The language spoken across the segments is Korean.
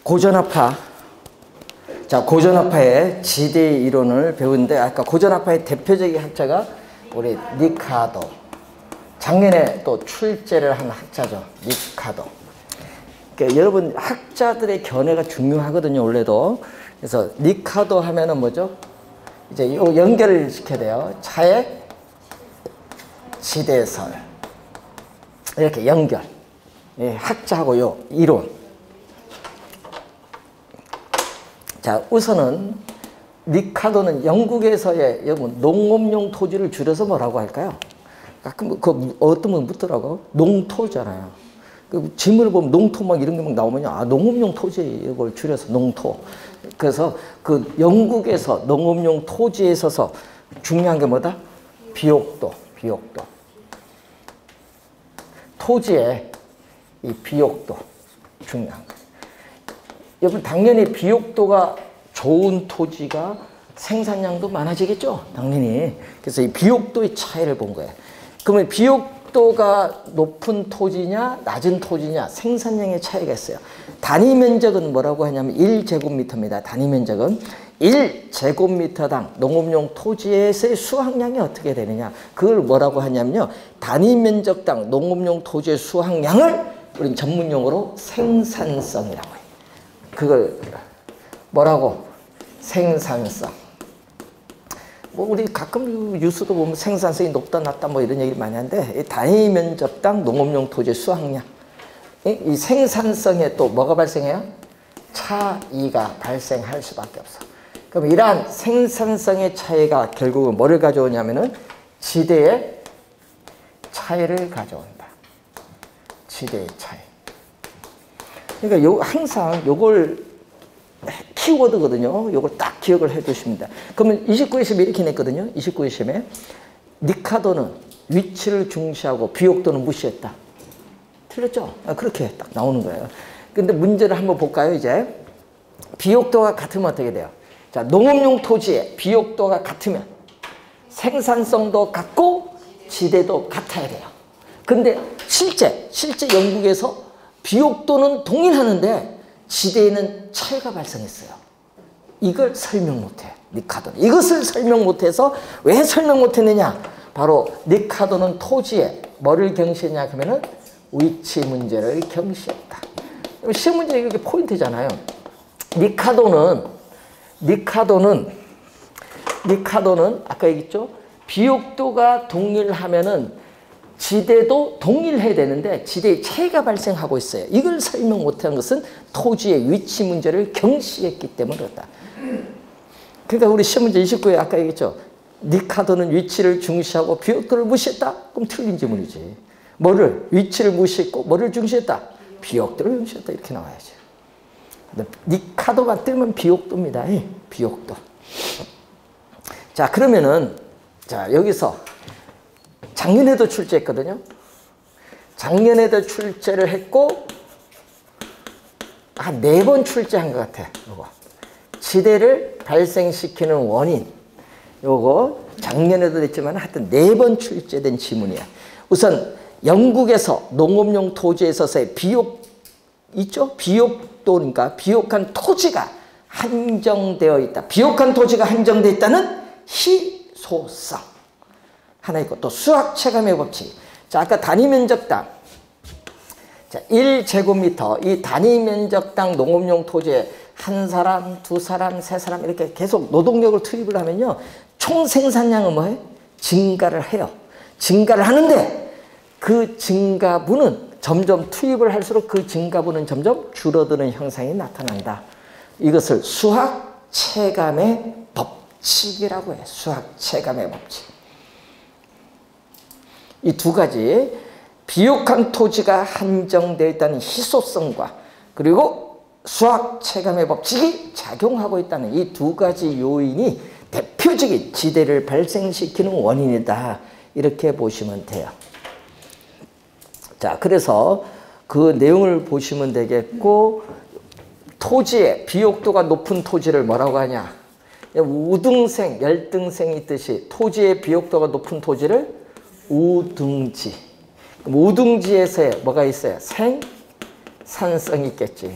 고전학파. 자, 고전학파의 지대 이론을 배우는데 아까 고전학파의 대표적인 학자가 우리 리카도. 작년에 또 출제를 한 학자죠. 리카도. 그러니까 여러분 학자들의 견해가 중요하거든요. 원래도. 그래서 리카도 하면은 뭐죠? 이제 이거 연결을 시켜야 돼요. 차액, 지대설. 이렇게 연결. 예, 학자하고 요 이론. 자, 우선은 리카도는 영국에서의 여러분 농업용 토지를 줄여서 뭐라고 할까요? 가끔 그 어떤 분 묻더라고. 농토잖아요. 그 지문을 보면 농토 막 이런 게 막 나오면요. 아, 농업용 토지 이걸 줄여서 농토. 그래서 그 영국에서 농업용 토지에 있어서 중요한 게 뭐다? 비옥도, 비옥도. 토지의 이 비옥도 중요한 거예요. 여러분 당연히 비옥도가 좋은 토지가 생산량도 많아지겠죠. 당연히. 그래서 이 비옥도의 차이를 본 거예요. 그러면 비옥도가 높은 토지냐 낮은 토지냐 생산량의 차이가 있어요. 단위 면적은 뭐라고 하냐면 1제곱미터입니다. 단위 면적은 1제곱미터당 농업용 토지에서의 수확량이 어떻게 되느냐. 그걸 뭐라고 하냐면요. 단위 면적당 농업용 토지의 수확량을 우리는 전문용어로 생산성이라고 해요. 그걸 뭐라고? 생산성. 뭐 우리 가끔 뉴스도 보면 생산성이 높다 낮다 뭐 이런 얘기를 많이 하는데 이 단위 면적당 농업용 토지의 수확량. 이 생산성에 또 뭐가 발생해요? 차이가 발생할 수밖에 없어. 그럼 이러한 생산성의 차이가 결국은 뭐를 가져오냐면은 지대의 차이를 가져온다. 지대의 차이. 그러니까 항상 요걸 키워드거든요. 요걸 딱 기억을 해 두십니다. 그러면 29의 심에 이렇게 냈거든요. 29의 심에 리카도는 위치를 중시하고 비옥도는 무시했다. 틀렸죠? 그렇게 딱 나오는 거예요. 근데 문제를 한번 볼까요, 이제? 비옥도가 같으면 어떻게 돼요? 자, 농업용 토지에 비옥도가 같으면 생산성도 같고 지대도 같아야 돼요. 근데 실제 영국에서 비옥도는 동일하는데 지대에는 차이가 발생했어요. 이걸 설명 못해, 리카도는. 이것을 설명 못해서 왜 설명 못했느냐? 바로 리카도는 토지에 뭐를 경시했냐 하면은 위치 문제를 경시했다. 시험 문제 이게 포인트잖아요. 리카도는 아까 얘기했죠? 비옥도가 동일하면은 지대도 동일해야 되는데 지대의 차이가 발생하고 있어요. 이걸 설명 못한 것은 토지의 위치 문제를 경시했기 때문에 그렇다. 그러니까 우리 시험 문제 29에 아까 얘기했죠. 리카도는 위치를 중시하고 비옥도를 무시했다? 그럼 틀린 지문이지. 뭐를? 위치를 무시했고 뭐를 중시했다? 비옥도를 중시했다. 이렇게 나와야지. 리카도가 뜨면 비옥도입니다. 비옥도. 자, 그러면은 자, 여기서 작년에도 출제했거든요. 작년에도 출제를 했고 한 4번 출제한 것 같아. 요거 지대를 발생시키는 원인. 요거 작년에도 했지만 하여튼 4번 출제된 지문이야. 우선 영국에서 농업용 토지에 있어서의 비옥 있죠? 비옥도니까 비옥한 토지가 한정되어 있다. 비옥한 토지가 한정되어 있다는 희소성. 하나 있고 또 수학 체감의 법칙. 자, 아까 단위 면적당. 자, 1제곱미터. 이 단위 면적당 농업용 토지에 한 사람, 두 사람, 세 사람 이렇게 계속 노동력을 투입을 하면요. 총 생산량은 뭐예요? 증가를 해요. 증가를 하는데 그 증가분은 점점 투입을 할수록 그 증가분은 점점 줄어드는 현상이 나타난다. 이것을 수학 체감의 법칙이라고 해요. 수학 체감의 법칙. 이 두 가지 비옥한 토지가 한정되어 있다는 희소성과 그리고 수학 체감의 법칙이 작용하고 있다는 이 두 가지 요인이 대표적인 지대를 발생시키는 원인이다. 이렇게 보시면 돼요. 자, 그래서 그 내용을 보시면 되겠고 토지에 비옥도가 높은 토지를 뭐라고 하냐? 우등생, 열등생이 있듯이 토지의 비옥도가 높은 토지를 우등지. 우등지에서 뭐가 있어요? 생산성이 있겠지.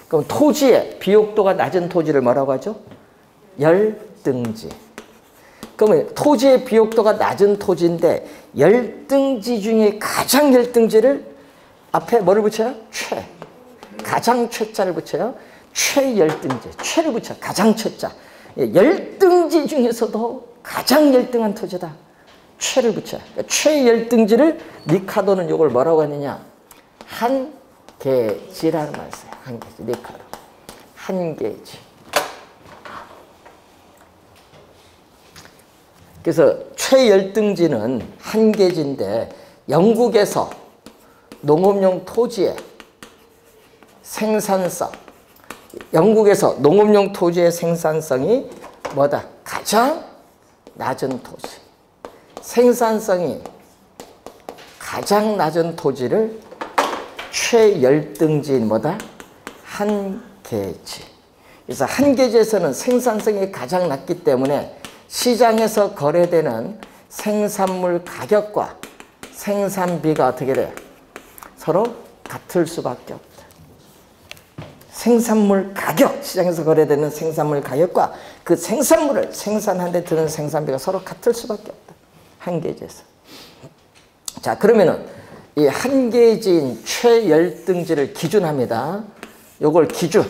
그럼 토지의 비옥도가 낮은 토지를 뭐라고 하죠? 열등지. 그러면 토지의 비옥도가 낮은 토지인데 열등지 중에 가장 열등지를 앞에 뭐를 붙여요? 최. 가장 최자를 붙여요. 최열등지. 최를 붙여요. 가장 최자. 열등지 중에서도 가장 열등한 토지다. 최를 붙여요. 그러니까 최열등지를 니카도는 이걸 뭐라고 하느냐? 한계지라는 말을 써요. 한계지. 니카도. 한계지. 그래서 최열등지는 한계지인데 영국에서 농업용 토지의 생산성, 영국에서 농업용 토지의 생산성이 뭐다? 가장 낮은 토지. 생산성이 가장 낮은 토지를 최열등지인 뭐다? 한계지. 그래서 한계지에서는 생산성이 가장 낮기 때문에 시장에서 거래되는 생산물 가격과 생산비가 어떻게 돼요? 서로 같을 수밖에 없다. 생산물 가격, 시장에서 거래되는 생산물 가격과 그 생산물을 생산하는 데 드는 생산비가 서로 같을 수밖에 없다. 한계지에서. 자, 그러면은 이 한계지인 최열등지를 기준합니다. 요걸 기준.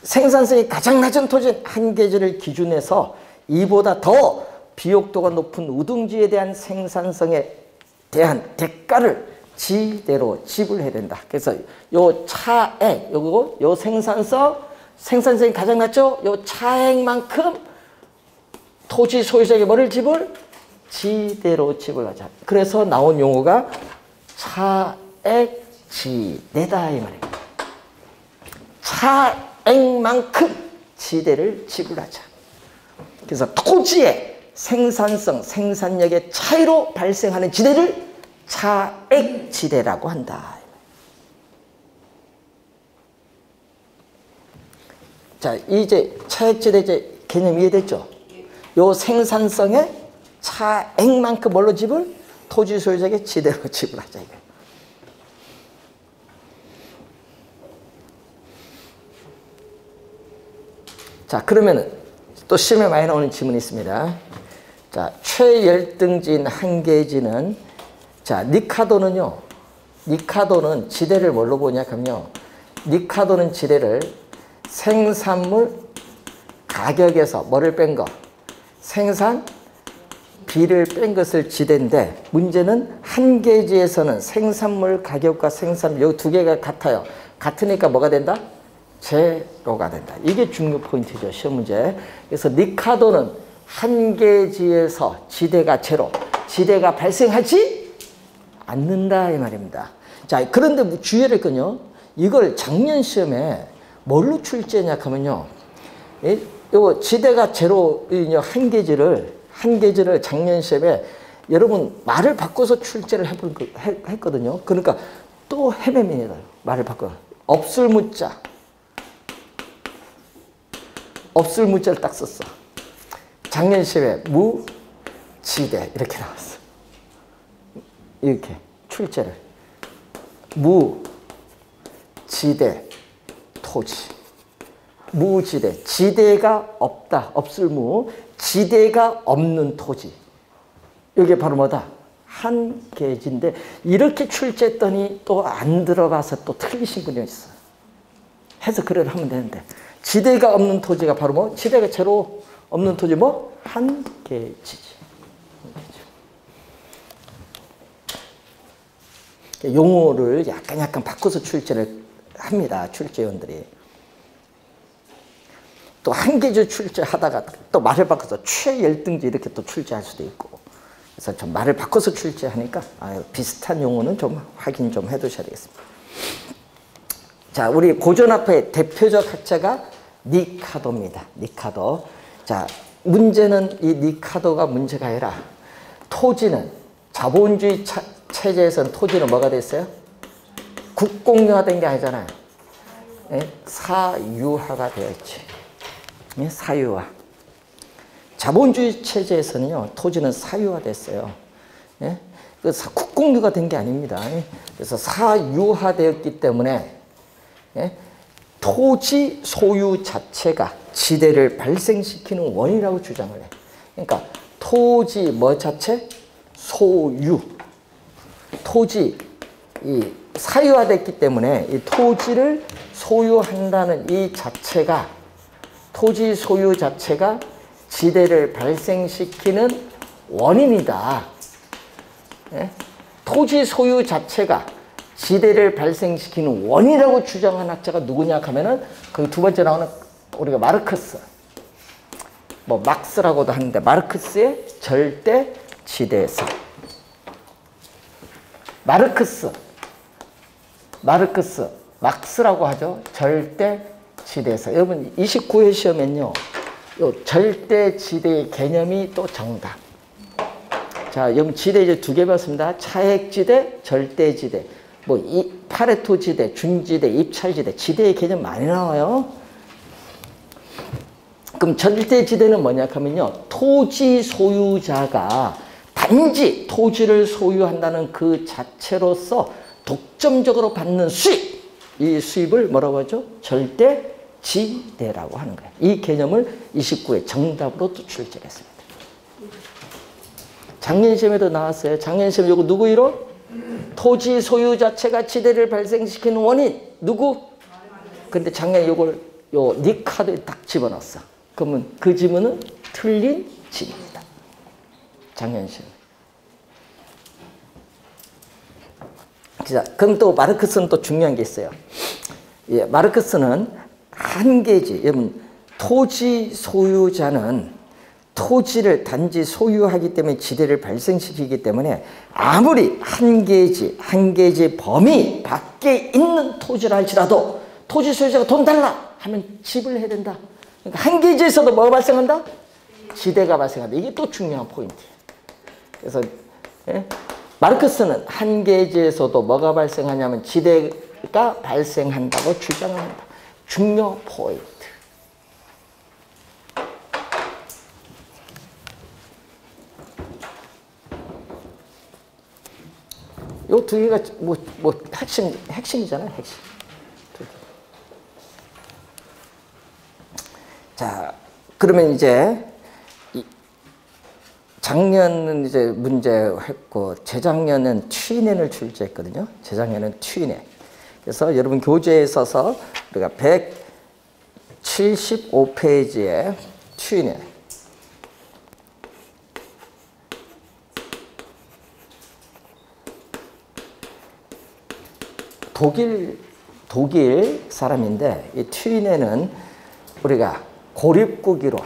생산성이 가장 낮은 토지 한계지를 기준해서 이보다 더 비옥도가 높은 우등지에 대한 생산성에 대한 대가를 지대로 지불해야 된다. 그래서 요 차액, 요 생산성이 가장 낮죠? 요 차액만큼 토지 소유자에게 뭐를 지대로 지불하자. 그래서 나온 용어가 차액지대다 이 말입니다. 차액만큼 지대를 지불하자. 그래서 토지의 생산성, 생산력의 차이로 발생하는 지대를 차액지대라고 한다. 자, 이제 차액지대 이제 개념 이해됐죠? 요 생산성의 차액만큼 뭘로 지불? 토지 소유자에게 지대로 지불하자. 이거. 자, 그러면은 또 시험에 많이 나오는 질문이 있습니다. 자, 최열등지인 한계지는 자, 니카도는 지대를 뭘로 보냐 하면요. 니카도는 지대를 생산물 가격에서 뭐를 뺀 거? 생산비를 뺀 것을 지대인데 문제는 한계지에서는 생산물 가격과 생산비 이 두 개가 같아요. 같으니까 뭐가 된다? 제로가 된다. 이게 중요 포인트죠. 시험 문제. 그래서 니카도는 한계지에서 지대가 제로, 지대가 발생하지 않는다 이 말입니다. 자, 그런데 주의해야 할 건요. 이걸 작년 시험에 뭘로 출제했냐 하면요. 요 지대가 제로인 한계지를 작년 시험에 여러분 말을 바꿔서 출제를 했거든요. 그러니까 또 헤매입니다. 말을 바꿔. 없을 무자를 딱 썼어. 작년 시험에 무지대 이렇게 나왔어. 이렇게 출제를. 무지대 토지. 무지대. 지대가 없다. 없을 무. 지대가 없는 토지. 이게 바로 뭐다? 한계지인데 이렇게 출제했더니 또 안 들어가서 또 틀리신 분이 있어. 해서 그래도 하면 되는데 지대가 없는 토지가 바로 뭐? 지대가 제로 없는 토지 뭐? 한계지지. 용어를 약간 바꿔서 출제를 합니다. 출제위원들이. 또 한계지 출제하다가 또 말을 바꿔서 최열등지 이렇게 또 출제할 수도 있고. 그래서 좀 말을 바꿔서 출제하니까 비슷한 용어는 좀 확인 좀 해두셔야 되겠습니다. 자, 우리 고전화폐의 대표적 학자가 니카도입니다. 니카도. 자, 문제는 이 니카도가 문제가 아니라 토지는 자본주의 체제에서는 토지는 뭐가 됐어요? 국공유화된 게 아니잖아요. 예? 사유화가 되어 있지. 예? 사유화. 자본주의 체제에서는요, 토지는 사유화됐어요. 예? 국공유가 된 게 아닙니다. 그래서 사유화되었기 때문에 예? 토지 소유 자체가 지대를 발생시키는 원인이라고 주장을 해. 그러니까 토지 뭐 자체? 소유. 토지 이 사유화됐기 때문에 이 토지를 소유한다는 이 자체가 토지 소유 자체가 지대를 발생시키는 원인이다. 예? 토지 소유 자체가 지대를 발생시키는 원인이라고 주장한 학자가 누구냐 하면은 그 두 번째 나오는 우리가 마르크스. 뭐 막스라고도 하는데 마르크스의 절대 지대서. 마르크스, 막스라고 하죠. 절대 지대서. 여러분 29회 시험엔요. 요 절대 지대의 개념이 또 정답. 자, 여러분 지대 이제 두 개 배웠습니다. 차액지대, 절대지대. 뭐 이 파레토 지대, 준지대, 입찰지대. 지대의 개념 많이 나와요. 그럼 절대지대는 뭐냐 하면요. 토지 소유자가 단지 토지를 소유한다는 그 자체로서 독점적으로 받는 수입. 이 수입을 뭐라고 하죠? 절대지대라고 하는 거예요. 이 개념을 29회 정답으로 또 출제했습니다. 작년 시험에도 나왔어요. 작년 시험 이거 누구 이론? 토지 소유 자체가 지대를 발생시키는 원인. 누구? 근데 작년 이걸 요 니카드에 딱 집어넣었어. 그러면 그 지문은 틀린 지문이다. 작년 시험. 자, 그럼 또 마르크스는 또 중요한 게 있어요. 예, 마르크스는 한계지. 여러분 토지 소유자는 토지를 단지 소유하기 때문에 지대를 발생시키기 때문에 아무리 한계지 범위 밖에 있는 토지라 할지라도 토지 소유자가 돈 달라 하면 지불해야 된다. 그러니까 한계지에서도 뭐가 발생한다? 지대가 발생한다. 이게 또 중요한 포인트예요. 그래서 예? 마르크스는 한계지에서도 뭐가 발생하냐면 지대가 발생한다고 주장합니다. 중요 포인트. 요 두 개가 뭐 핵심이잖아요, 핵심. 두 개. 자, 그러면 이제 작년은 이제 문제 했고 재작년은 트윈앤을 출제했거든요. 재작년은 트윈앤. 그래서 여러분 교재에 있어서 우리가 175페이지에 트윈앤. 독일 사람인데 이 트윈앤은 우리가 고립국이론.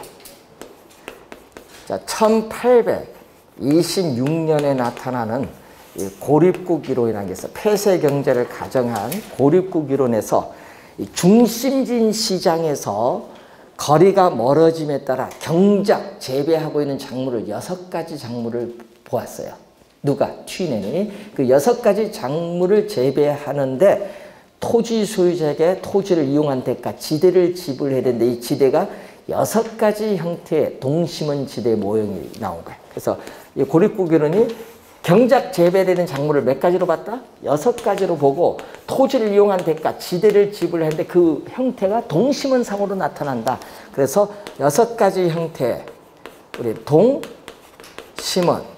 자, 1826년에 나타나는 이 고립국 이론이라는 게 있어. 폐쇄 경제를 가정한 고립국 이론에서 이 중심진 시장에서 거리가 멀어짐에 따라 경작 재배하고 있는 작물을 6가지 작물을 보았어요. 누가? 트윈앤이 그 6가지 작물을 재배하는데 토지 소유자에게 토지를 이용한 대가 지대를 지불해야 되는데 이 지대가 6가지 형태의 동심원 지대 모형이 나온 거예요. 그래서 이 고립국 이론이 경작 재배되는 작물을 몇 가지로 봤다? 6가지로 보고 토지를 이용한 대가 지대를 지불했는데 그 형태가 동심원상으로 나타난다. 그래서 6가지 형태의 우리 동심원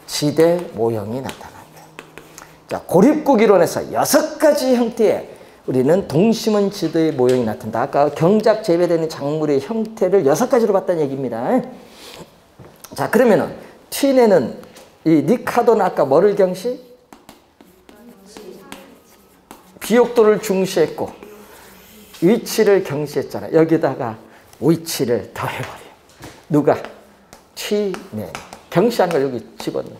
지대 모형이 나타난다. 자, 고립국 이론에서 6가지 형태의 우리는 동심원 지대의 모형이 나타난다. 아까 경작 재배되는 작물의 형태를 6가지로 봤다는 얘기입니다. 자, 그러면은 트윈앤은 이 니카도는 아까 뭐를 경시? 비옥도를 중시했고 위치를 경시했잖아. 여기다가 위치를 더해버려. 누가? 트윈앤. 경시한 걸 여기 집어넣어.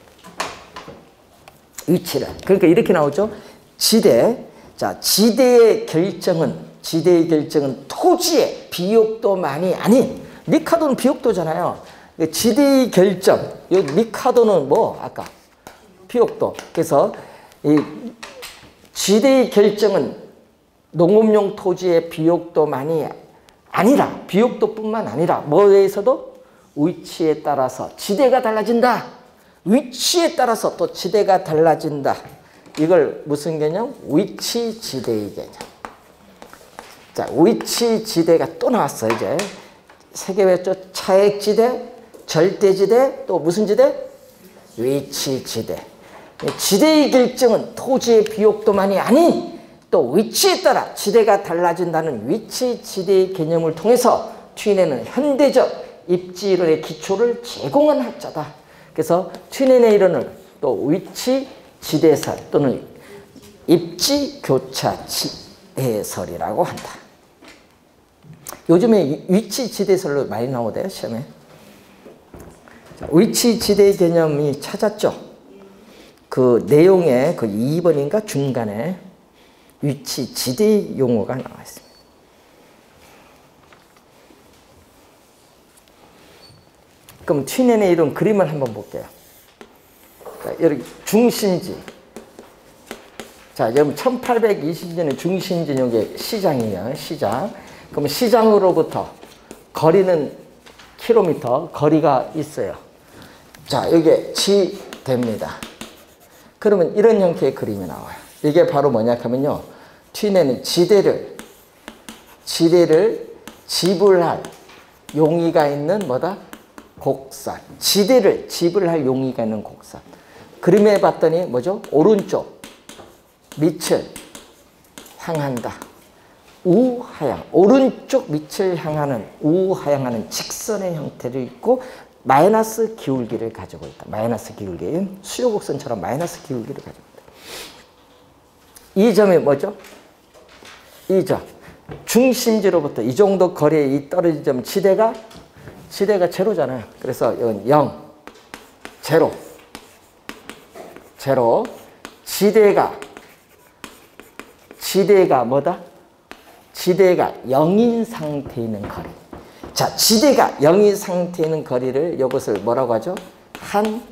위치를. 그러니까 이렇게 나오죠. 지대. 자, 지대의 결정은 토지의 비옥도만이 아닌, 니카도는 비옥도잖아요. 지대의 결정, 이 니카도는 뭐 아까 비옥도. 그래서 이 지대의 결정은 농업용 토지의 비옥도만이 아니라, 비옥도뿐만 아니라 뭐에서도 위치에 따라서 지대가 달라진다. 위치에 따라서 또 지대가 달라진다. 이걸 무슨 개념? 위치 지대의 개념. 자, 위치지대가 또 나왔어요, 이제. 세 개 외웠죠? 차액지대, 절대지대, 또 무슨 지대? 위치지대. 지대의 결정은 토지의 비옥도만이 아닌 또 위치에 따라 지대가 달라진다는 위치지대의 개념을 통해서 트윈에는 현대적 입지이론의 기초를 제공한 학자다. 그래서 트윈의 이론을 또 위치지대설 또는 입지교차지대설이라고 한다. 요즘에 위치지대설로 많이 나오대요, 시험에. 위치지대 개념이 찾았죠? 그 내용의 그 2번인가 중간에 위치지대 용어가 나와 있습니다. 그럼 트윈의 이론 그림을 한번 볼게요. 자, 여기 중심지. 자, 여러분 1820년에 중심지 여기 시장이에요. 시장. 그럼 시장으로부터 거리는 킬로미터 거리가 있어요. 자, 이게 지대입니다. 그러면 이런 형태의 그림이 나와요. 이게 바로 뭐냐 하면요. 트윈에는 지대를 지불할 용의가 있는 뭐다? 곡선. 지대를 지불할 용의가 있는 곡선. 그림에 봤더니 뭐죠? 오른쪽 밑을 향한다. 우하향. 오른쪽 밑을 향하는 우하향하는 직선의 형태를 있고 마이너스 기울기를 가지고 있다. 마이너스 기울기. 수요곡선처럼 마이너스 기울기를 가지고 있다. 이 점이 뭐죠? 이 점. 중심지로부터 이 정도 거리에 이 떨어진 점 지대가 제로잖아요. 그래서 이건 0, 제로. 지대가 뭐다? 지대가 0인 상태에 있는 거리. 자, 지대가 0인 상태에 있는 거리를 이것을 뭐라고 하죠? 한계지라고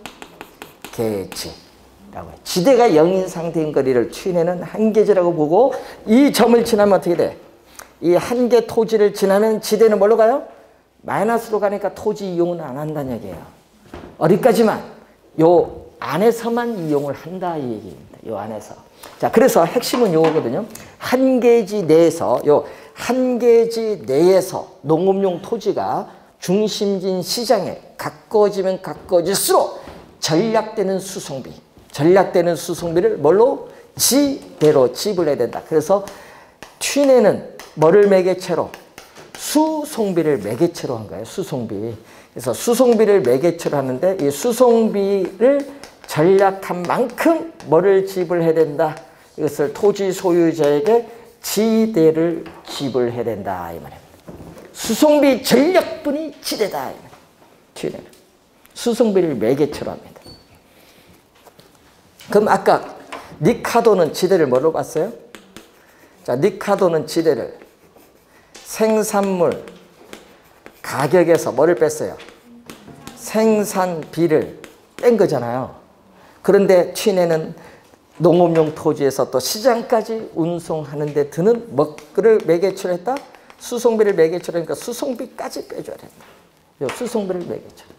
해요. 지대가 0인 상태인 거리를 트윈에는 한계지라고 보고 이 점을 지나면 어떻게 돼? 이 한계 토지를 지나면 지대는 뭘로 가요? 마이너스로 가니까 토지 이용은 안 한다는 얘기예요. 어디까지만? 요 안에서만 이용을 한다 이 얘기입니다. 요 안에서. 자, 그래서 핵심은 요거거든요. 한계지 내에서 한계지 내에서 농업용 토지가 중심진 시장에 가까워지면 가까워질수록 전략되는 수송비를 뭘로? 지대로 지불해야 된다. 그래서 트윈에는 뭐를 매개체로? 수송비를 매개체로 한 거예요. 수송비. 그래서 수송비를 매개체로 하는데 이 수송비를 전략한 만큼 뭐를 지불해야 된다. 이것을 토지 소유자에게 지대를 지불해야 된다. 이 말입니다. 수송비 전략분이 지대다. 트윈에는 수송비를 매개체로 합니다. 그럼 아까 니카도는 지대를 뭐로 봤어요? 자, 니카도는 지대를 생산물 가격에서 뭐를 뺐어요? 생산비를 뺀 거잖아요. 그런데 트윈에는 농업용 토지에서 또 시장까지 운송하는 데 드는 뭐를 매개체로 했다? 수송비를 매개체로 하니까 수송비까지 빼줘야 된다. 요 수송비를 매개체로.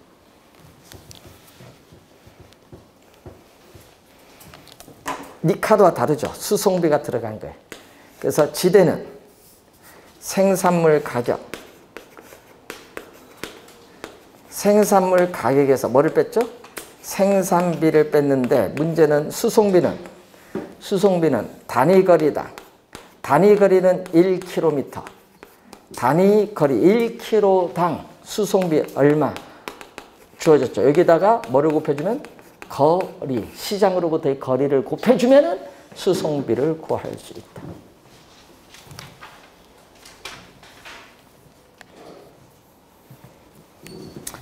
니카도와 다르죠. 수송비가 들어간 거예요. 그래서 지대는 생산물 가격에서 뭐를 뺐죠? 생산비를 뺐는데 문제는 수송비는 단위거리당 단위거리는 1km 단위거리 1km당 수송비 얼마 주어졌죠. 여기다가 뭐를 곱해주면 거리 시장으로부터의 거리를 곱해주면 수송비를 구할 수 있다.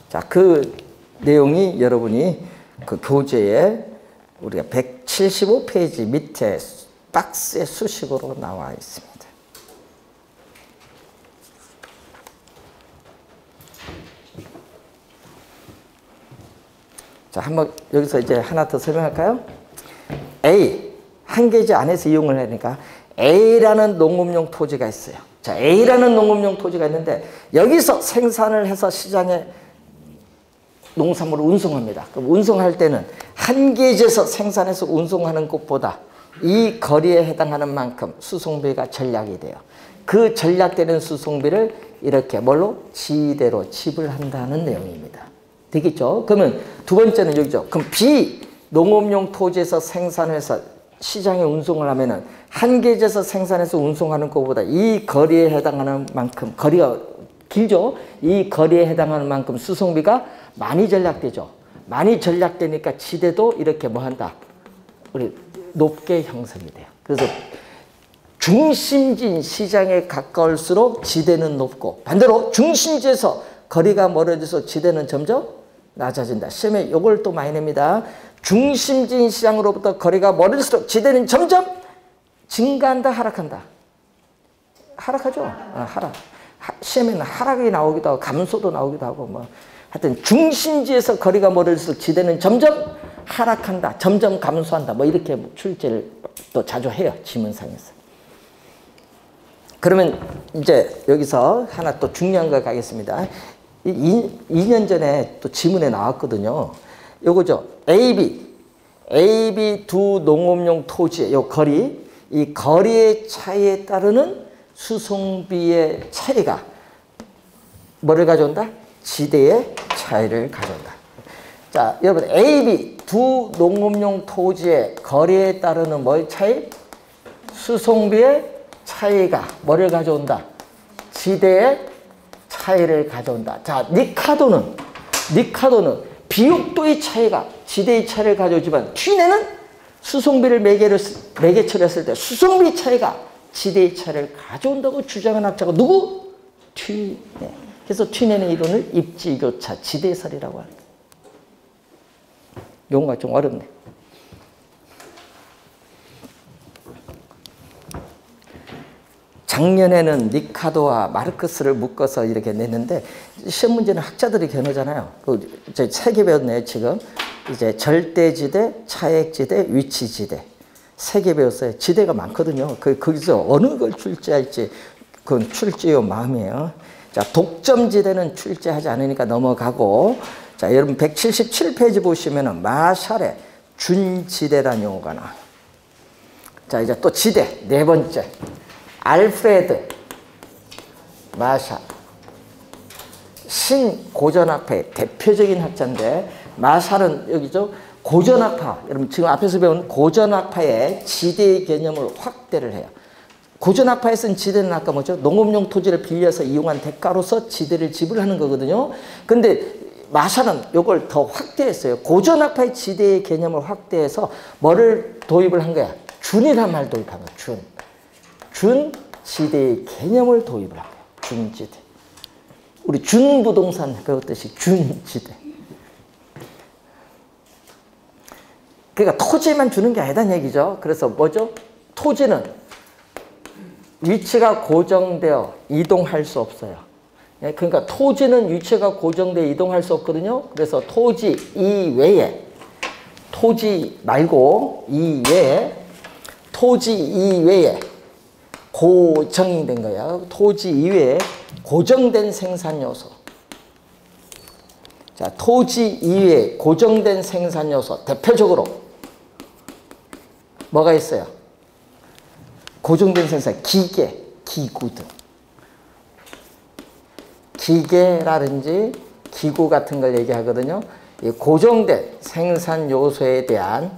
자, 그 내용이 여러분이 그 교재에 우리가 175페이지 밑에 박스에 수식으로 나와 있습니다. 자, 한번 여기서 이제 하나 더 설명할까요? A, 한계지 안에서 이용을 하니까 A라는 농업용 토지가 있어요. 자, A라는 농업용 토지가 있는데 여기서 생산을 해서 시장에 농산물을 운송합니다. 그럼 운송할 때는 한계지에서 생산해서 운송하는 것보다 이 거리에 해당하는 만큼 수송비가 전략이 돼요. 그 전략되는 수송비를 이렇게 뭘로? 지대로 지불한다는 내용입니다. 되겠죠? 그러면 두 번째는 여기죠. 그럼 비농업용 토지에서 생산해서 시장에 운송을 하면은 한 계절에서 생산해서 운송하는 것보다 이 거리에 해당하는 만큼, 거리가 길죠? 이 거리에 해당하는 만큼 수송비가 많이 전략되죠. 많이 전략되니까 지대도 이렇게 뭐 한다? 우리 높게 형성이 돼요. 그래서 중심지인 시장에 가까울수록 지대는 높고, 반대로 중심지에서 거리가 멀어져서 지대는 점점 낮아진다. 시험에 이걸 또 많이 냅니다. 중심지인 시장으로부터 거리가 멀어질수록 지대는 점점 증가한다, 하락한다. 하락하죠. 하락. 시험에는 하락이 나오기도 하고 감소도 나오기도 하고 뭐 하여튼 중심지에서 거리가 멀어질수록 지대는 점점 하락한다, 점점 감소한다, 뭐 이렇게 출제를 또 자주 해요, 지문상에서. 그러면 이제 여기서 하나 또 중요한 거 가겠습니다. 2년 전에 또 지문에 나왔거든요. 요거죠. AB 두 농업용 토지의 요 거리, 이 거리의 차이에 따르는 수송비의 차이가 뭐를 가져온다? 지대의 차이를 가져온다. 자, 여러분 AB 두 농업용 토지의 거리에 따르는 뭐의 차이? 수송비의 차이가 뭐를 가져온다? 지대의 차이를 가져온다. 자, 니카도는 비옥도의 차이가 지대의 차이를 가져오지만 튀네는 수송비를 매개처리 했을 때 수송비 차이가 지대의 차이를 가져온다고 주장한 학자가 누구? 튀네. 그래서 튀네는 이론을 입지교차 지대설이라고 합니다. 용어가 좀 어렵네. 작년에는 니카도와 마르크스를 묶어서 이렇게 냈는데 시험 문제는 학자들이 겨누잖아요. 그 세 개 배웠네요 지금. 이제 절대지대, 차액지대, 위치지대. 3개 배웠어요. 지대가 많거든요. 거기서 어느 걸 출제할지 그건 출제요 마음이에요. 자, 독점지대는 출제하지 않으니까 넘어가고, 자, 여러분 177페이지 보시면은 마샬의 준지대라는 용어가 나와요. 자, 이제 또 지대 네 번째. 알프레드 마샬, 신고전학파의 대표적인 학자인데, 마샬은 여기죠. 고전학파, 여러분 지금 앞에서 배운 고전학파의 지대의 개념을 확대를 해요. 고전학파에 쓴 지대는 아까 뭐죠? 농업용 토지를 빌려서 이용한 대가로서 지대를 지불하는 거거든요. 근데 마샬은 이걸 더 확대했어요. 고전학파의 지대의 개념을 확대해서 뭐를 도입을 한 거야? 준이란 말 도입한 거야. 준지대의 개념을 도입을 한 거야. 준지대. 우리 준부동산 그것듯이 준지대. 그러니까 토지만 주는 게 아니다는 얘기죠. 그래서 뭐죠? 토지는 위치가 고정되어 이동할 수 없어요. 그러니까 토지는 위치가 고정되어 이동할 수 없거든요. 그래서 토지 이외에, 토지 말고 토지 이외에 고정이 된 거야. 토지 이외에 고정된 생산 요소. 자, 토지 이외에 고정된 생산 요소 대표적으로 뭐가 있어요? 고정된 생산, 기계, 기구 등. 기계라든지 기구 같은 걸 얘기하거든요. 이 고정된 생산 요소에 대한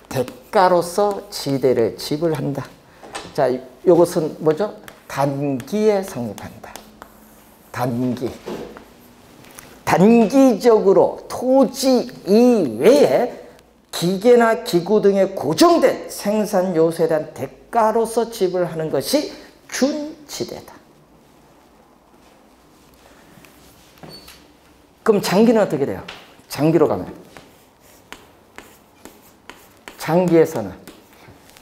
대가로서 지대를 지불한다. 자, 이것은 뭐죠? 단기에 성립한다. 단기적으로 토지 이외에 기계나 기구 등의 고정된 생산 요소에 대한 대가로서 지불하는 것이 준지대다. 그럼 장기는 어떻게 돼요? 장기로 가면. 장기에서는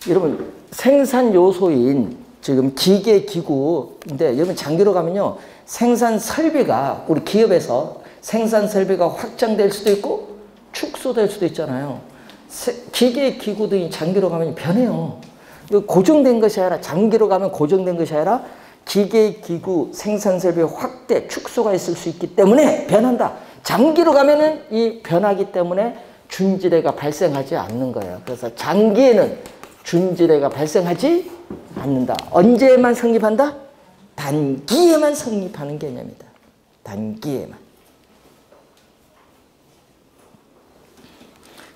여러분 생산 요소인 지금 기계 기구인데 여러분 장기로 가면요. 생산 설비가 우리 기업에서 생산 설비가 확장될 수도 있고 축소될 수도 있잖아요. 기계 기구 등이 장기로 가면 변해요. 고정된 것이 아니라 장기로 가면 고정된 것이 아니라 기계 기구 생산 설비 확대 축소가 있을 수 있기 때문에 변한다. 장기로 가면은 이 변하기 때문에 준지대가 발생하지 않는 거예요. 그래서 장기에는 준지대가 발생하지 않는다. 언제만 성립한다? 단기에만 성립하는 개념이다. 단기에만.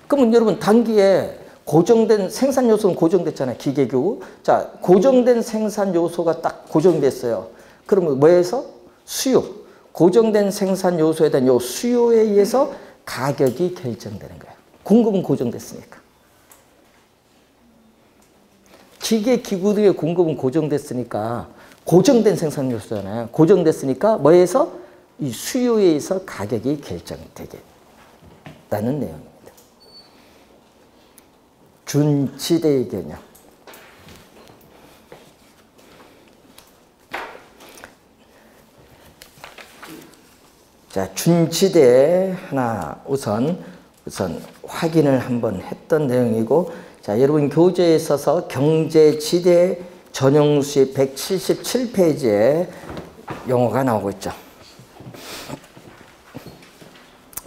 그러면 여러분 단기에 고정된 생산 요소는 고정됐잖아요. 기계교구. 자, 고정된 생산 요소가 딱 고정됐어요. 그러면 뭐에서? 수요. 고정된 생산 요소에 대한 요 수요에 의해서 가격이 결정되는 거예요. 공급은 고정됐으니까. 기계 기구들의 공급은 고정됐으니까 고정된 생산 요소잖아요. 고정됐으니까 뭐에서? 이 수요에 의해서 가격이 결정되겠다는 내용입니다. 준지대의 개념. 자, 준지대 하나 우선 확인을 한번 했던 내용이고, 자, 여러분 교재에 있어서 경제지대 전용수입 177페이지에 용어가 나오고 있죠.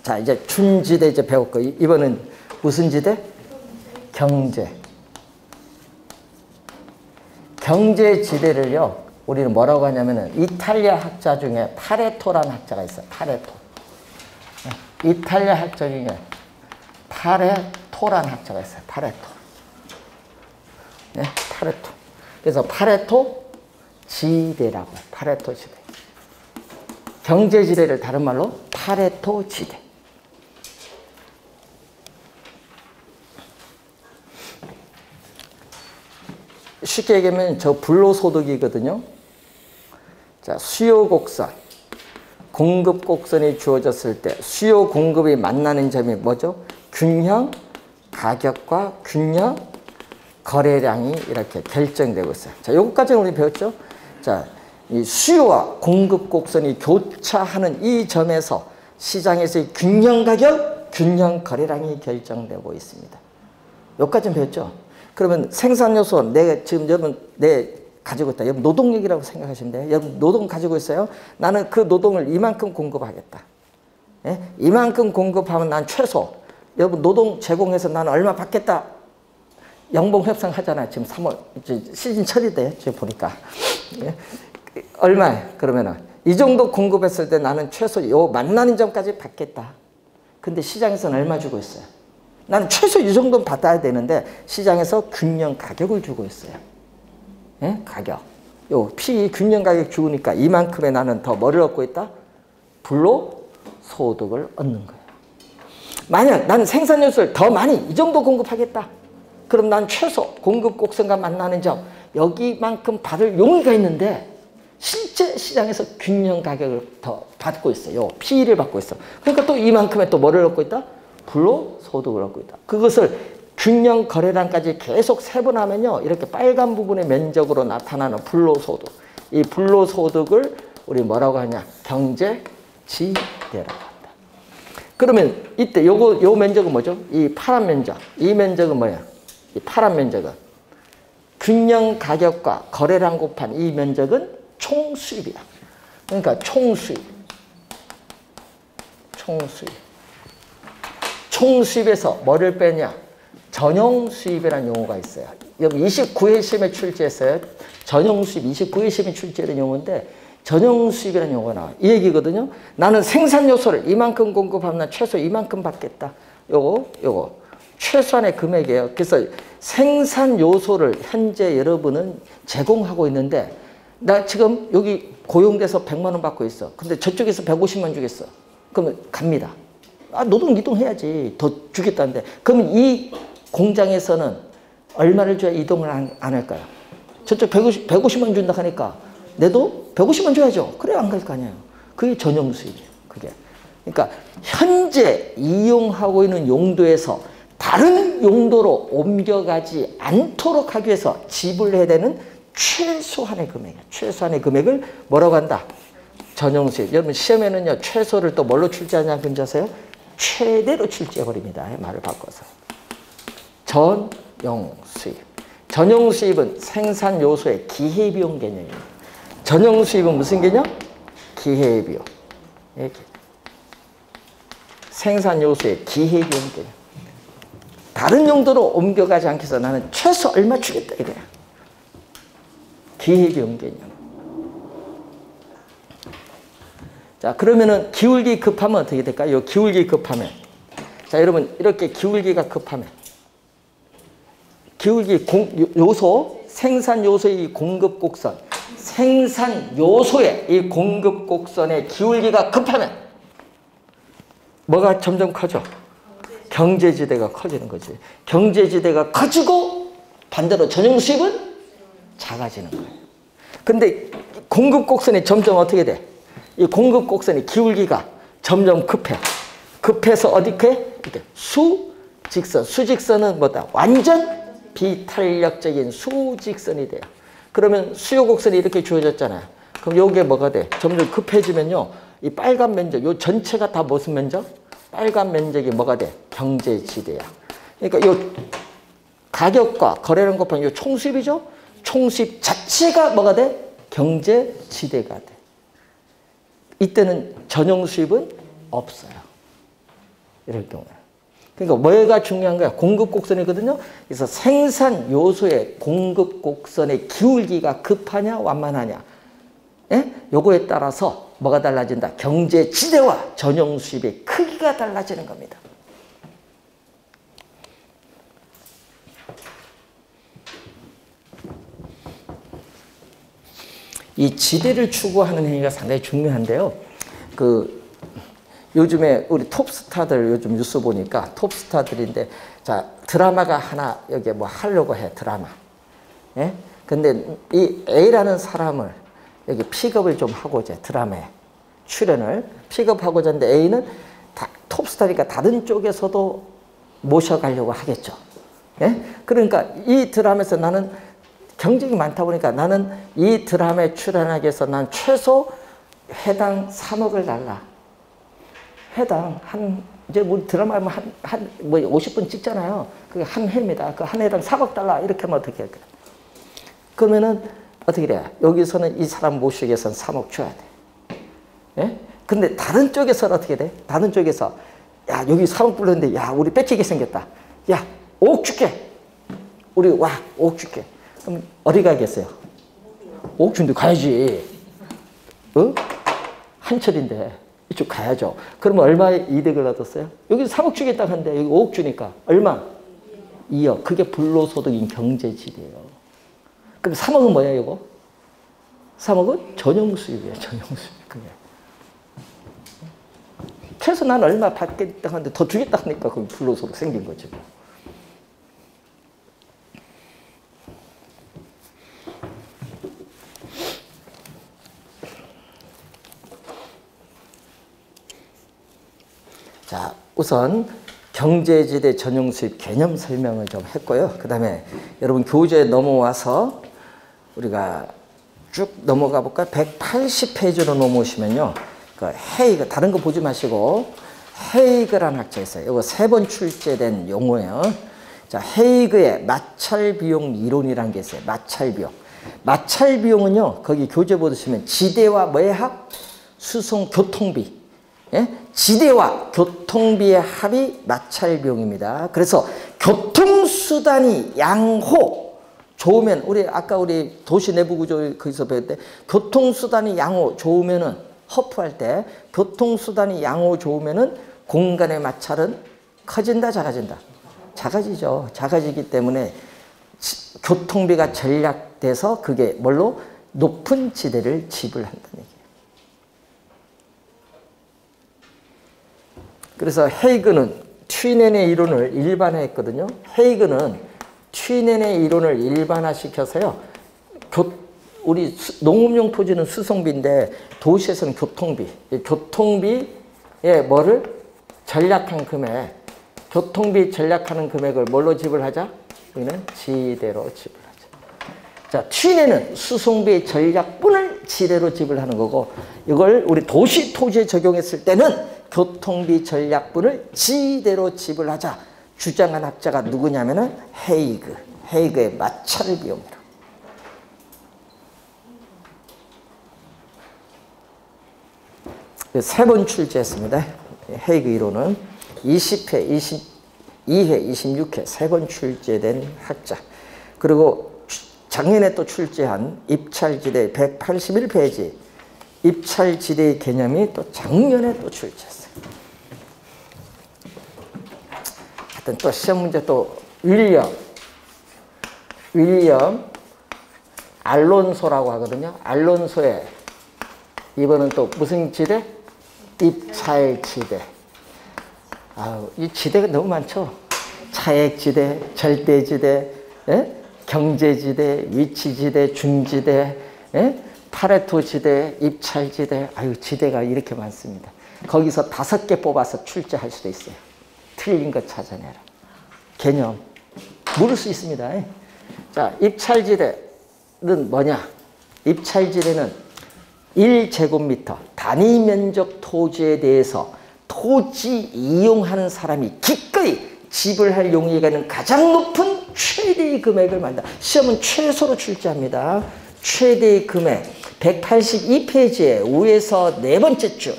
자, 이제 준지대 이제 배울 거. 이번은 무슨 지대? 경제. 경제지대를요, 우리는 뭐라고 하냐면은 이탈리아 학자 중에 파레토라는 학자가 있어요. 파레토. 이탈리아 학자 중에 파레토라는 학자가 있어요. 파레토. 네, 파레토. 그래서 파레토 지대라고 해요. 파레토 지대. 경제지대를 다른 말로 파레토 지대. 쉽게 얘기하면 저 불로소득이거든요. 자, 수요 곡선, 공급 곡선이 주어졌을 때 수요 공급이 만나는 점이 뭐죠? 균형 가격과 균형 거래량이 이렇게 결정되고 있어요. 자, 요것까지는 우리 배웠죠? 자, 이 수요와 공급 곡선이 교차하는 이 점에서 시장에서의 균형 가격, 균형 거래량이 결정되고 있습니다. 요까지는 배웠죠? 그러면 생산 요소, 지금 여러분 가지고 있다. 여러분 노동력이라고 생각하시면 돼요. 여러분 노동 가지고 있어요. 나는 그 노동을 이만큼 공급하겠다. 예? 이만큼 공급하면 난 최소. 여러분 노동 제공해서 나는 얼마 받겠다. 연봉 협상하잖아요. 지금 3월 시즌 처리돼. 지금 보니까. 예? 얼마에? 그러면은 이 정도 공급했을 때 나는 최소 요 만나는 점까지 받겠다. 근데 시장에서는 얼마 주고 있어요? 나는 최소 이 정도는 받아야 되는데 시장에서 균형 가격을 주고 있어요. 예? 가격. 요 P 균형 가격 주니까 이만큼의 나는 더 뭐를 얻고 있다? 불로 소득을 얻는 거예요. 만약 나는 생산 요소를 더 많이 이 정도 공급하겠다. 그럼 난 최소 공급 곡선과 만나는 점 여기만큼 받을 용의가 있는데 실제 시장에서 균형 가격을 더 받고 있어요. 요 P를 받고 있어. 그러니까 또 이만큼의 또 뭐를 얻고 있다? 불로 소득을 얻고 있다. 그것을 균형 거래량까지 계속 세분하면요. 이렇게 빨간 부분의 면적으로 나타나는 불로소득. 이 불로소득을 우리 뭐라고 하냐. 경제지대라고 한다. 그러면 이때 요 면적은 뭐죠? 이 파란 면적. 이 면적은 뭐야? 이 파란 면적은 균형 가격과 거래량 곱한 이 면적은 총수입이야. 그러니까 총수입. 총수입에서 뭐를 빼냐? 전용수입이라는 용어가 있어요. 여기 29회 시험에 출제했어요. 전용수입 29회 시험에 출제된 용어인데 전용수입이라는 용어가 나와요. 이 얘기거든요. 나는 생산 요소를 이만큼 공급하면 최소 이만큼 받겠다. 요거 최소한의 금액이에요. 그래서 생산 요소를 현재 여러분은 제공하고 있는데 나 지금 여기 고용돼서 100만 원 받고 있어. 근데 저쪽에서 150만 주겠어. 그러면 갑니다. 노동 이동해야지. 더 주겠다는데. 그러면 이 공장에서는 얼마를 줘야 이동을 안 할까요? 저쪽 150만 준다 하니까 내도 150만 줘야죠. 그래 안 갈 거 아니에요. 그게 전용 수입이에요. 그게. 그러니까 현재 이용하고 있는 용도에서 다른 용도로 옮겨가지 않도록 하기 위해서 지불해야 되는 최소한의 금액이에요. 최소한의 금액을 뭐라고 한다? 전용 수입. 여러분 시험에는요. 최소를 또 뭘로 출제하냐 근지 아세요? 최대로 출제해버립니다. 말을 바꿔서. 전용 수입. 전용 수입은 생산 요소의 기회비용 개념입니다. 전용 수입은 무슨 개념? 기회비용. 생산 요소의 기회비용 개념. 다른 용도로 옮겨가지 않기 위해서 나는 최소 얼마 주겠다 이거야. 기회비용 개념. 자, 그러면은 기울기 급하면 어떻게 될까요? 기울기 급하면. 자, 여러분 이렇게 기울기가 급하면 기울기 요소, 생산 요소의 공급 곡선, 생산 요소의 이 공급 곡선의 기울기가 급하면 뭐가 점점 커져? 경제지대가 커지는 거지. 경제지대가 커지고 반대로 전용 수입은 작아지는 거예요. 근데 공급 곡선이 점점 어떻게 돼? 이 공급 곡선의 기울기가 점점 급해. 급해서 어디게? 이렇게 수직선. 수직선은 뭐다? 완전 비탄력적인 수직선이 돼요. 그러면 수요 곡선이 이렇게 주어졌잖아요. 그럼 요게 뭐가 돼? 점점 급해지면요. 이 빨간 면적, 요 전체가 다 무슨 면적? 빨간 면적이 뭐가 돼? 경제지대야. 그러니까 요 가격과 거래량 곱하기 요 총수입이죠? 총수입 자체가 뭐가 돼? 경제지대가 돼. 이때는 전용 수입은 없어요. 이럴 경우에. 그러니까 뭐가 중요한 거야? 공급 곡선이거든요. 그래서 생산 요소의 공급 곡선의 기울기가 급하냐 완만하냐. 예? 요거에 따라서 뭐가 달라진다? 경제지대와 전용 수입의 크기가 달라지는 겁니다. 이 지대를 추구하는 행위가 상당히 중요한데요. 요즘에 우리 톱스타들 요즘 뉴스 보니까 톱스타들인데, 자, 드라마가 하나 여기 뭐 하려고 해, 드라마. 예? 근데 이 A라는 사람을 여기 픽업을 좀 하고자, 드라마에 출연을 픽업하고자 하는데 A는 톱스타니까 다른 쪽에서도 모셔가려고 하겠죠. 예? 그러니까 이 드라마에서 나는 경쟁이 많다 보니까 나는 이 드라마에 출연하기 위해서 난 최소 해당 3억을 달라. 해당 이제 우리 드라마 뭐 50분 찍잖아요. 그게 한 회입니다. 그 한 회당 3억 달라. 이렇게 하면 어떻게 할까요? 그러면은 어떻게 돼요? 여기서는 이 사람 모시기 위해서는 3억 줘야 돼. 예? 근데 다른 쪽에서는 어떻게 돼? 다른 쪽에서 야, 여기 3억 불렀는데 야, 우리 뺏기게 생겼다. 야, 5억 줄게. 우리 와, 5억 줄게. 그럼 어디 가겠어요? 5억 준대 가야지. 어? 한철인데 이쪽 가야죠. 그러면 얼마의 이득을 얻었어요? 여기 3억 주겠다 하는데 여기 5억 주니까 얼마? 2억. 그게 불로소득인 경제지대예요. 그럼 3억은 뭐야 이거? 3억은 전용 수입이에요. 전용 수입. 그게. 최소 난 얼마 받겠다 하는데 더 주겠다 하니까 그게 불로소득 생긴 거지. 자, 우선 경제지대 전용 수입 개념 설명을 좀 했고요. 그 다음에 여러분 교재에 넘어와서 우리가 쭉 넘어가 볼까요? 180페이지로 넘어오시면요. 그 헤이그, 다른 거 보지 마시고 헤이그라는 학자 있어요. 이거 3번 출제된 용어예요. 자, 헤이그의 마찰비용 이론이라는 게 있어요. 마찰비용. 마찰비용은요, 거기 교재 보시면 지대와 뭐의 합? 수송 교통비. 예? 지대와 교통비의 합이 마찰비용입니다. 그래서 교통수단이 양호 좋으면, 아까 우리 도시 내부 구조 거기서 배울 때 교통수단이 양호 좋으면은, 허프할 때 교통수단이 양호 좋으면은 공간의 마찰은 커진다, 작아진다? 작아지죠. 작아지기 때문에 교통비가 절약돼서 그게 뭘로? 높은 지대를 지불한다는 얘기예요. 그래서 헤이그는 튀넨의 이론을 일반화했거든요. 헤이그는 튀넨의 이론을 일반화시켜서요. 우리 농업용 토지는 수송비인데 도시에서는 교통비. 교통비에 뭐를? 전략한 금액. 교통비 전략하는 금액을 뭘로 지불하자? 여기는 지대로 지불하자. 자, 튀넨은 수송비 전략분을 지대로 지불하는 거고, 이걸 우리 도시 토지에 적용했을 때는 교통비 전략분을 지대로 지불하자 주장한 학자가 누구냐면은 헤이그. 헤이그의 마찰비용이다. 세 번 출제했습니다. 헤이그 이론은 20회, 2회, 26회 3번 출제된 학자. 그리고 작년에 또 출제한 입찰지대 181페이지 입찰지대의 개념이 또 작년에 또 출제했어요. 하여튼 또 시험 문제 또 윌리엄 알론소라고 하거든요. 알론소의 이번은 또 무슨 지대? 입찰지대. 아우, 이 지대가 너무 많죠. 차액지대, 절대지대, 예? 경제지대, 위치지대, 중지대, 예? 파레토지대, 입찰지대. 아유, 지대가 이렇게 많습니다. 거기서 5개 뽑아서 출제할 수도 있어요. 틀린 거 찾아내라. 개념 물을 수 있습니다. 예? 자, 입찰지대는 뭐냐? 입찰지대는 1제곱미터 단위 면적 토지에 대해서 토지 이용하는 사람이 기꺼이 지불할 용의가 있는 가장 높은 최대의 금액을 말한다. 시험은 최소로 출제합니다. 최대의 금액 182페이지에 위에서 4번째 줄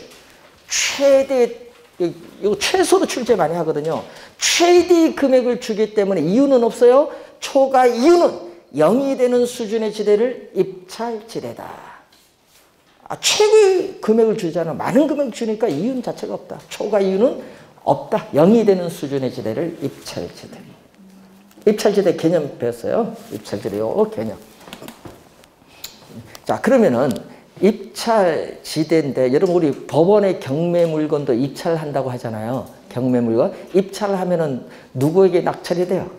최대, 이거 최소로 출제 많이 하거든요. 최대의 금액을 주기 때문에 이유는 없어요. 초과 이유는 0이 되는 수준의 지대를 입찰지대다. 최고의 금액을 주잖아. 많은 금액을 주니까 이유는 자체가 없다. 초과 이유는 없다. 0이 되는 수준의 지대를 입찰지대. 입찰지대 개념 배웠어요. 입찰지대 요 개념. 자, 그러면은 입찰지대인데 여러분 우리 법원의 경매물건도 입찰한다고 하잖아요. 경매물건. 입찰하면은 누구에게 낙찰이 돼요?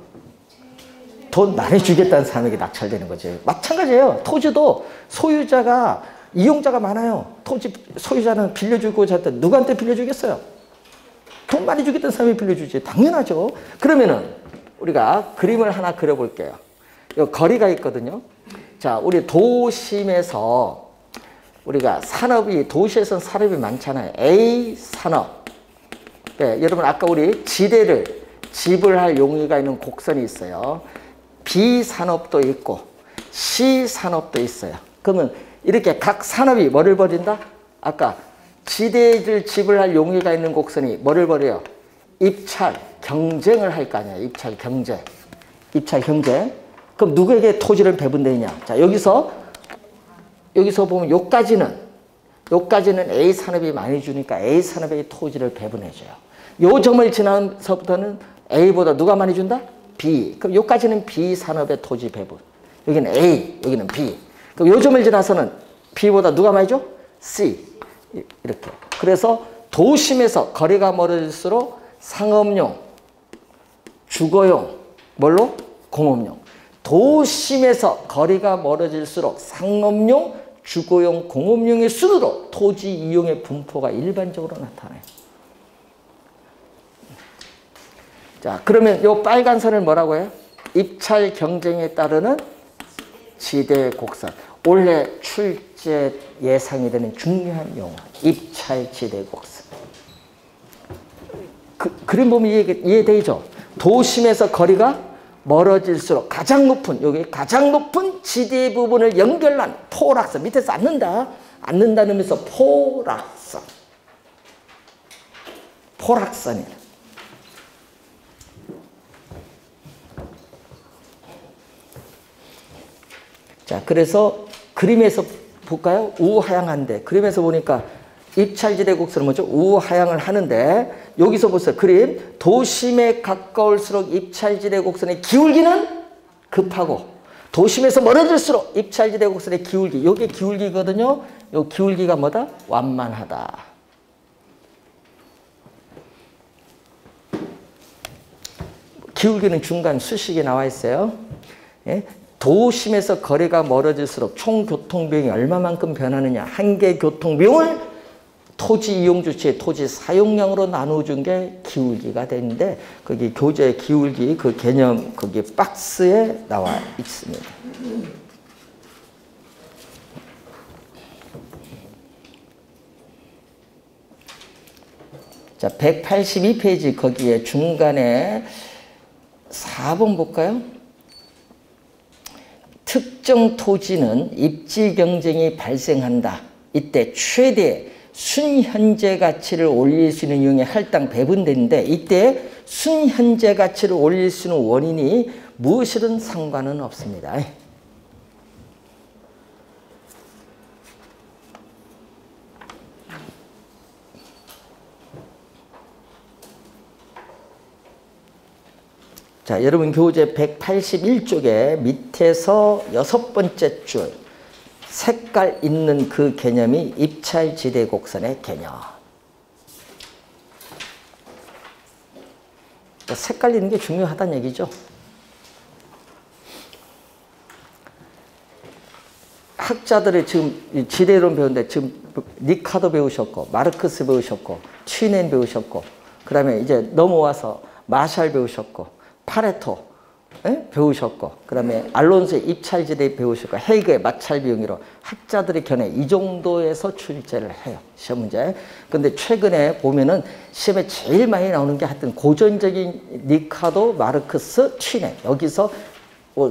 돈 많이 주겠다는 사람에게 낙찰되는 거지. 마찬가지예요. 토지도 소유자가 이용자가 많아요. 토지 소유자는 빌려주고자 했다. 누구한테 빌려주겠어요? 돈 많이 주겠다는 사람이 빌려주지. 당연하죠. 그러면은 우리가 그림을 하나 그려볼게요. 요 거리가 있거든요. 자, 우리 도심에서 우리가 산업이 도시에서는 산업이 많잖아요. A 산업. 네, 여러분 아까 우리 지대를 지불할 용의가 있는 곡선이 있어요. B 산업도 있고 C 산업도 있어요. 그러면 이렇게 각 산업이 뭐를 벌인다? 아까 지대를 지불할 용의가 있는 곡선이 뭐를 벌여요? 입찰 경쟁을 할 거 아니야. 입찰 경쟁. 입찰 경쟁. 그럼 누구에게 토지를 배분되느냐? 자, 여기서 보면 요까지는 A 산업이 많이 주니까 A 산업에 토지를 배분해줘요. 요 점을 지나서부터는 A보다 누가 많이 준다? B. 그럼 요까지는 B 산업의 토지 배분. 여기는 A, 여기는 B. 그럼 요 점을 지나서는 B보다 누가 많이 줘? C. 이렇게. 그래서 도심에서 거리가 멀어질수록 상업용, 주거용, 뭘로? 공업용. 도심에서 거리가 멀어질수록 상업용, 주거용, 공업용의 순으로 토지 이용의 분포가 일반적으로 나타나요. 자, 그러면 이 빨간 선을 뭐라고 해요? 입찰 경쟁에 따르는 지대 곡선. 올해 출제 예상이 되는 중요한 용어. 입찰 지대 곡선. 그림 보면 이해되죠? 도심에서 거리가 멀어질수록 가장 높은, 여기 가장 높은 지대 부분을 연결한 포락선. 밑에서 앉는다는 의미에서 포락선. 포락선이에요. 자, 그래서 그림에서 볼까요? 우하향한데, 그림에서 보니까 입찰지대 곡선은 뭐죠? 우하향을 하는데, 여기서 보세요. 그림. 도심에 가까울수록 입찰지대 곡선의 기울기는 급하고, 도심에서 멀어질수록 입찰지대 곡선의 기울기, 요게 기울기거든요. 요 기울기가 뭐다? 완만하다. 기울기는 중간 수식이 나와 있어요. 예? 도심에서 거리가 멀어질수록 총 교통비용이 얼마만큼 변하느냐. 한 개 교통비용을 토지 이용 주체의 토지 사용량으로 나눠준 게 기울기가 되는데, 거기 교재 기울기 그 개념 거기 박스에 나와 있습니다. 자, 182페이지 거기에 중간에 4번 볼까요? 특정 토지는 입지 경쟁이 발생한다. 이때 최대 순현재 가치를 올릴 수 있는 이용의 할당 배분되는데, 이때 순현재 가치를 올릴 수 있는 원인이 무엇이든 상관은 없습니다. 자, 여러분 교재 181쪽에 밑에서 6번째 줄 색깔 있는 그 개념이 입찰지대 곡선의 개념. 색깔 있는 게 중요하다는 얘기죠. 학자들이 지금 지대론 배우는데 지금 리카도 배우셨고 마르크스 배우셨고 취넨 배우셨고 그 다음에 이제 넘어와서 마샬 배우셨고 파레토 배우셨고 그 다음에 알론소의 입찰지대 배우셨고 헤이그의 마찰 비용이로 학자들의 견해 이 정도에서 출제를 해요. 시험 문제. 근데 최근에 보면은 시험에 제일 많이 나오는 게 하여튼 고전적인 리카도, 마르크스, 취넨 여기서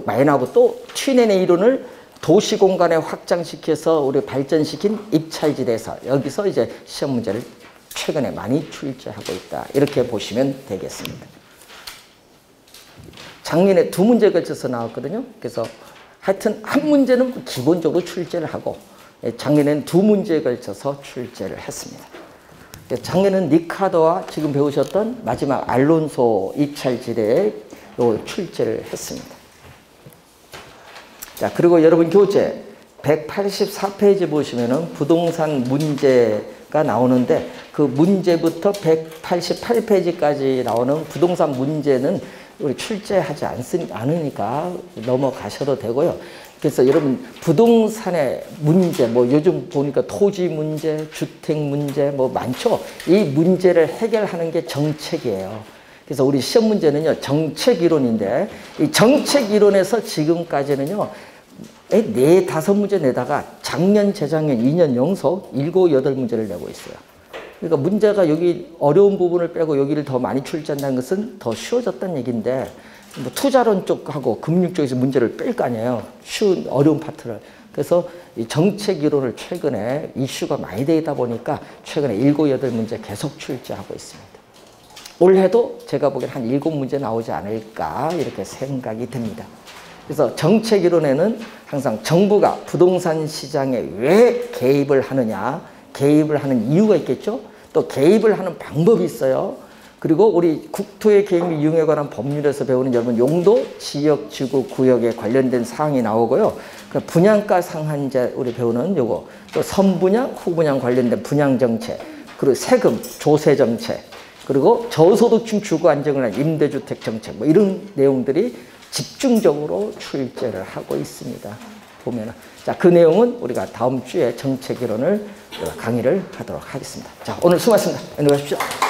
많이 나오고 또 취넨의 이론을 도시 공간에 확장시켜서 우리 발전시킨 입찰지대에서 여기서 이제 시험 문제를 최근에 많이 출제하고 있다. 이렇게 보시면 되겠습니다. 작년에 2문제에 걸쳐서 나왔거든요. 그래서 하여튼 한 문제는 기본적으로 출제를 하고 작년에는 2문제에 걸쳐서 출제를 했습니다. 작년에는 리카도와 지금 배우셨던 마지막 알론소 입찰지대에 출제를 했습니다. 자, 그리고 여러분 교재 184페이지 보시면은 부동산 문제가 나오는데 그 문제부터 188페이지까지 나오는 부동산 문제는 우리 출제하지 않으니까 넘어가셔도 되고요. 그래서 여러분 부동산의 문제, 뭐 요즘 보니까 토지 문제, 주택 문제 뭐 많죠. 이 문제를 해결하는 게 정책이에요. 그래서 우리 시험 문제는요 정책 이론인데 이 정책 이론에서 지금까지는요 4, 5문제 내다가 작년, 재작년 2년 연속 7, 8문제를 내고 있어요. 그러니까 문제가 여기 어려운 부분을 빼고 여기를 더 많이 출제한다는 것은 더 쉬워졌다는 얘기인데 뭐 투자론 쪽하고 금융 쪽에서 문제를 뺄 거 아니에요. 쉬운 어려운 파트를. 그래서 이 정책 이론을 최근에 이슈가 많이 되다 보니까 최근에 7, 8문제 계속 출제하고 있습니다. 올해도 제가 보기엔 한 7문제 나오지 않을까 이렇게 생각이 듭니다. 그래서 정책 이론에는 항상 정부가 부동산 시장에 왜 개입을 하느냐, 개입을 하는 이유가 있겠죠. 또 개입을 하는 방법이 있어요. 그리고 우리 국토의 개입 및 이용에 관한 법률에서 배우는 여러분 용도, 지역, 지구, 구역에 관련된 사항이 나오고요. 그 분양가 상한제 우리 배우는 요거, 또 선분양, 후분양 관련된 분양 정책, 그리고 세금, 조세 정책, 그리고 저소득층 주거 안정을 위한 임대주택 정책 뭐 이런 내용들이 집중적으로 출제를 하고 있습니다. 보면은 자, 그 내용은 우리가 다음 주에 정책 이론을 강의를 하도록 하겠습니다. 자, 오늘 수고하셨습니다. 안녕히 가십시오.